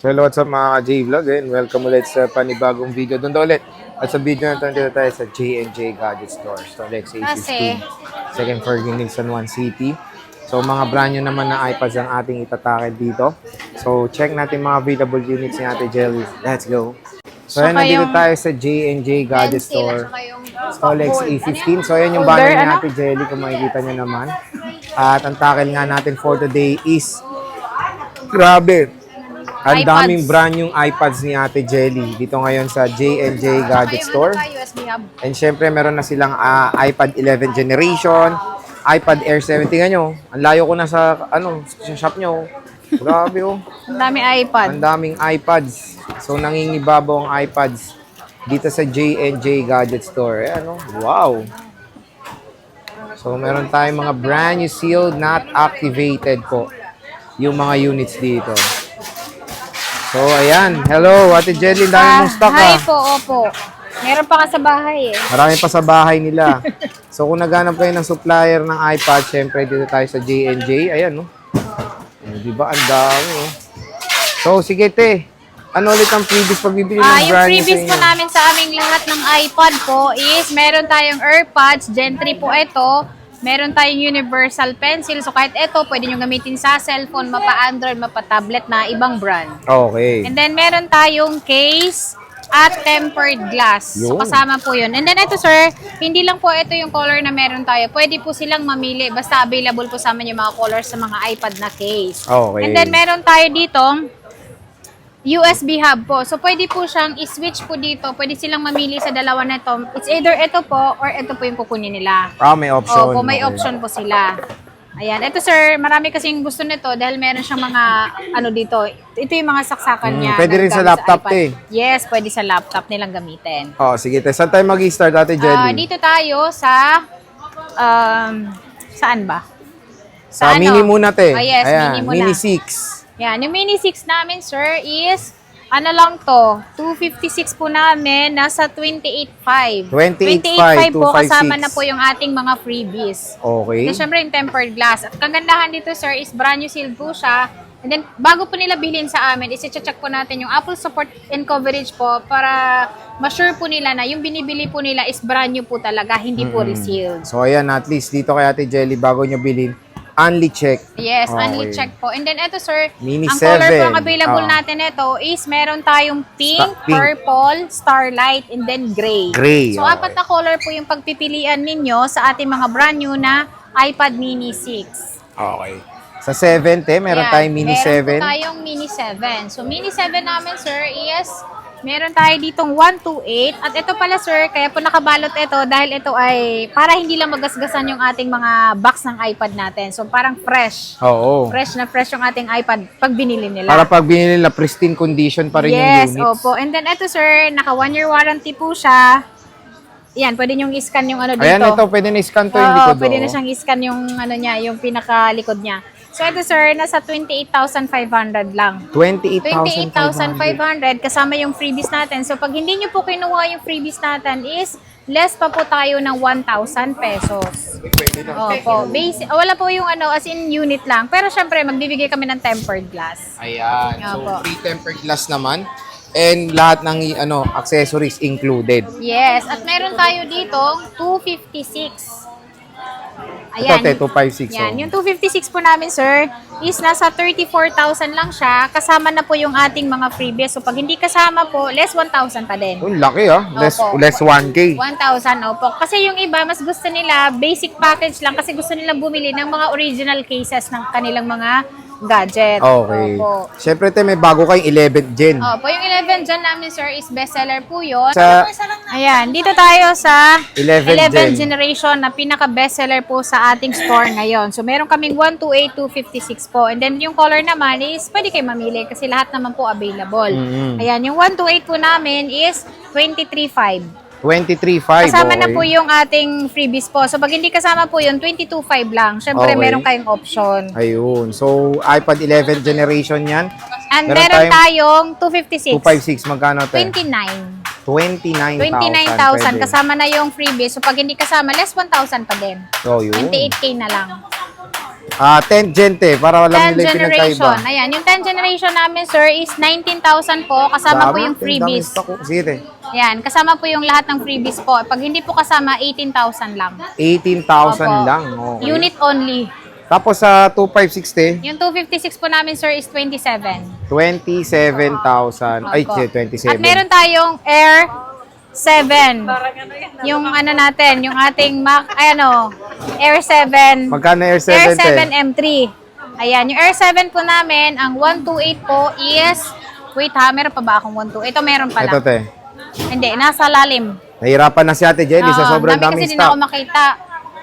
So hello, what's up mga J-Vlog and welcome ulit sa panibagong video. Doon ulit. At sa video na ito, dito tayo sa J&J Gadget Store. So Lex A15, second floor unit San Juan City. So mga brand new naman na iPads ang ating itatake dito. So check natin mga available units ni Ate Jelly. Let's go. So yan, nandito tayo sa J&J Gadget Store. So Lex A15. So yan yung banner ni Ate Jelly kung makikita nyo naman. At ang tackle nga natin for today is grabe! Ang daming brand yung iPads ni Ate Jelly dito ngayon sa J&J Gadget Store. And syempre meron na silang iPad 11 generation, iPad Air 7. Tingnan nyo, ang layo ko na sa shop nyo. Grabe oh. Ang daming iPad. Ang daming iPads. So nangingibabaw ang iPads dito sa J&J Gadget Store. Wow. So meron tayong mga brand new sealed, not activated po yung mga units dito. So, ayan. Hello, Ate Jelly. Dami mong stock, Hi po, opo. Meron pa ka sa bahay eh. Marami pa sa bahay nila. So, kung naghanap kayo ng supplier ng iPad, syempre dito tayo sa J&J. Ayan, no? Di ba? Ang dami, oh. So, sige, te. Ano ulit ang previous pagbibili ng brand new sa inyo? Yung previous po namin sa aming lahat ng iPad po is meron tayong AirPods, Gen 3 po ito. Meron tayong universal pencil. So, kahit ito, pwede nyo gamitin sa cellphone, mapa-Android, mapa-tablet na ibang brand. Okay. And then, meron tayong case at tempered glass. So, Yun. kasama po yun. And then, ito, sir, hindi lang po ito yung color na meron tayo. Pwede po silang mamili. Basta available po sa amin yung mga colors sa mga iPad na case. Okay. And then, meron tayo dito USB hub po. So, pwede po siyang i-switch po dito. Pwede silang mamili sa dalawa na ito. It's either ito po or ito po yung kukunin nila. May option. Opo, may option po sila. Ayan. Ito, sir, marami kasing gusto nito dahil meron siyang mga, dito. Ito yung mga saksakan niya. Pwede rin sa laptop, iPad. eh. Yes, pwede sa laptop nilang gamitin. Oh, sige, te. Saan tayo mag-i-start, Ate Jelly? Dito tayo sa, saan ba? Sa mini muna, te. Yes, ayan, mini muna. Mini 6. Yan, yung Mini 6 namin, sir, is, lang to, 256 po namin, nasa 28.5. 28.5 po, kasama 256. na po yung ating mga freebies. Okay. Then, syempre, yung tempered glass. At kagandahan dito, sir, is brand new sealed po siya. And then, bago po nila bilhin sa amin, isi-check po natin yung Apple support and coverage po para ma-sure po nila na yung binibili po nila is brand new po talaga, hindi po resealed. So, ayan, at least dito kay Ate Jelly, bago nyo bilhin, only check. Yes, Okay. only check po. And then ito, sir, Mini ang color 7. po ang available natin ito is meron tayong pink, Pink. purple, starlight, and then gray. Gray, So, okay. apat na color po yung pagpipilian ninyo sa ating mga brand new na iPad Mini 6. Okay. Sa 7, te, meron Ayan, tayong Mini 7. Meron po tayong Mini 7. So, Mini 7 namin, sir, is meron tayo ditong 128. At ito pala, sir, kaya po nakabalot ito dahil ito ay para hindi lang magasgasan yung ating mga box ng iPad natin. So, parang fresh. Oo. Fresh na fresh yung ating iPad pag binili nila. Para pag binili nila, pristine condition pa rin Yes, yung units. opo. And then ito, sir, naka 1-year warranty po siya. Yan, pwede nyong i-scan yung dito. Ayan, ito, pwede na i-scan to yung Oo, likod. pwede na oh. siyang i-scan yung niya, yung pinakalikod niya. So ito, sir, nasa 28,500 lang. 28,500. 28,500 kasama yung freebies natin. So pag hindi nyo po kinuha yung freebies natin is less pa po tayo ng 1,000 pesos. Opo. Wala po yung as in unit lang. Pero syempre, magbibigay kami ng tempered glass. Ayan. So, Opo. free tempered glass naman. And lahat ng accessories included. Yes. At meron tayo dito 256. Ito, te, 256. Yan. oh. Yung 256 po namin, sir, is nasa 34,000 lang siya. Kasama na po yung ating mga freebies. So, pag hindi kasama po, less 1,000 pa din. Oh, laki Opo. Less 1K. 1,000, opo. Kasi yung iba, mas gusto nila basic package lang kasi gusto nila bumili ng mga original cases ng kanilang mga gadget. Okay. Opo. Siyempre, te, may bago kayong 11th gen. Opo, yung 11 dyan namin, sir, is bestseller po yun. Sa Ayan, dito tayo sa 11 gen. generation na pinaka-bestseller po sa ating store ngayon. So, meron kaming 128, 256 po. And then, yung color naman is pwede kayo mamili kasi lahat naman po available. Ayan, yung 128 po namin is 23.5. 23.5. Kasama na okay. po yung ating freebies po. So, pag hindi kasama po yun, 22.5 lang. Syempre, Okay. meron kayong option. Ayun. So, iPad 11th generation yan. And Meron meron tayong tayong 256. 256. Magkano, te? 29. 29,000. 29,000. pwede. Kasama na yung freebies. So, pag hindi kasama, less 1,000 pa din. So, yun. 28K na lang. 10th Gen para alam 10th nila yung generation. pinagkaiba. Ayan, yung 10th generation namin, sir, is 19,000 po. Kasama po yung freebies. Sige. Yan, kasama po yung lahat ng freebies po. Pag hindi po kasama, 18,000 lang. 18,000 Opo. lang. Okay. Unit only. Tapos sa 2560, Yung 256 po namin, sir, is 27. 27,000. Ay, Opo. 27. At meron tayong Air 7. Yung ano natin, yung ating Air 7. Magkano Air 7? Air 7 M3. Ayan, yung Air 7 po namin, ang 128 po is, wait ha, meron pa ba akong 128? Ito meron pala. Ito, te. Hindi, nasa lalim. Nahirapan na si Ate Jelly sa sobrang dami daming kasi din ako stock. makita.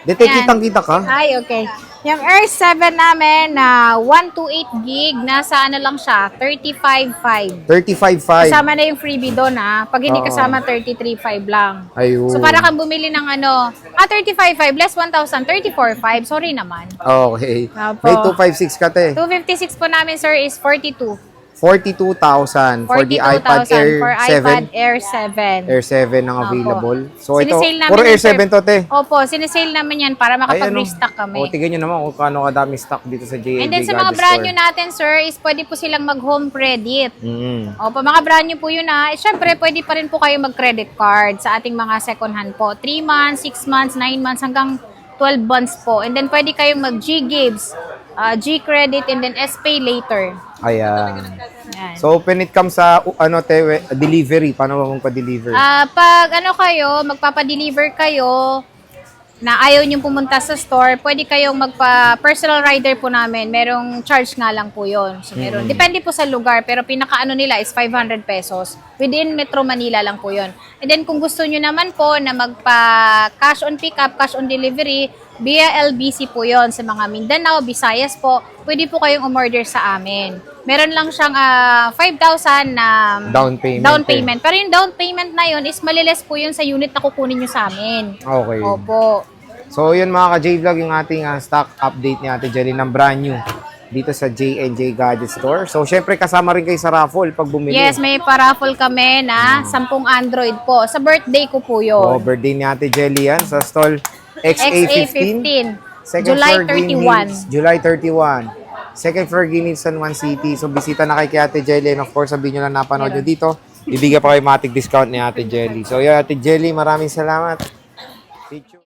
Dito, Yan. kitang-kita ka. Ay, okay. Yung Air 7 namin na 128 gig, nasa ano lang siya, 35.5. 35.5. Kasama na yung freebie doon ha. Pag hindi Oo. kasama, 33.5 lang. Ayun. So para kang bumili ng 35.5 less 1,000, 34.5. Sorry naman. Okay. Opo. May 256 ka, te. 256 po namin, sir, is 42. 42,000 for the iPad 42,000 Air for 7. iPad Air 7. Air 7 ang Opo. available. So ito, Sinisale namin puro yan, Air 7 to, te. Opo, sinisale namin yan para Ay, makapag-restock kami. O, tignan nyo naman kung paano kadami stock dito sa J&J And then sa mga Gadget brand Store. new natin, sir, is pwede po silang mag-home credit. Mm. Opo, mga brand new po yun ha. Siyempre, pwede pa rin po kayo mag-credit card sa ating mga second hand po. 3 months, 6 months, 9 months, hanggang 12 months po. And then pwede kayong mag-G-Gives, G-Credit, and then S-Pay later. Ayan. Yan. So, when it comes sa, delivery, paano ba magpa-deliver? Pag kayo, magpapadeliver kayo, na ayaw niyong pumunta sa store, pwede kayong magpa-personal rider po namin. Merong charge nga lang po yon. So, meron. Depende po sa lugar, pero pinaka-ano nila is 500 pesos. Within Metro Manila lang po yon. And then, kung gusto niyo naman po na magpa-cash on pickup, cash on delivery, via LBC po yon sa mga Mindanao, Visayas po, pwede po kayong umorder sa amin. Meron lang siyang 5,000 na Down payment. down payment. Pero yung down payment na yun is maliles po yun sa unit na kukunin nyo sa amin. Okay. Opo. So, yun mga ka-J-Vlog, yung ating stock update ni Ate Jelly ng brand new dito sa J&J Gadget Store. So, syempre, kasama rin kayo sa raffle pag bumili. Yes, may paraffle kami na 10 Android po. Sa birthday ko po Oh, yun. birthday ni Ate Jelly yan sa stall XA15. Second July floor, Green 31. Hills, July 31. Second floor, Green Hills, San Juan City. So, bisita na kay Ate Jelly. And of course, sabihin nyo lang napanood nyo dito. Bibigyan pa kayo matik discount ni Ate Jelly. So, yeah, Ate Jelly, maraming salamat. Picture.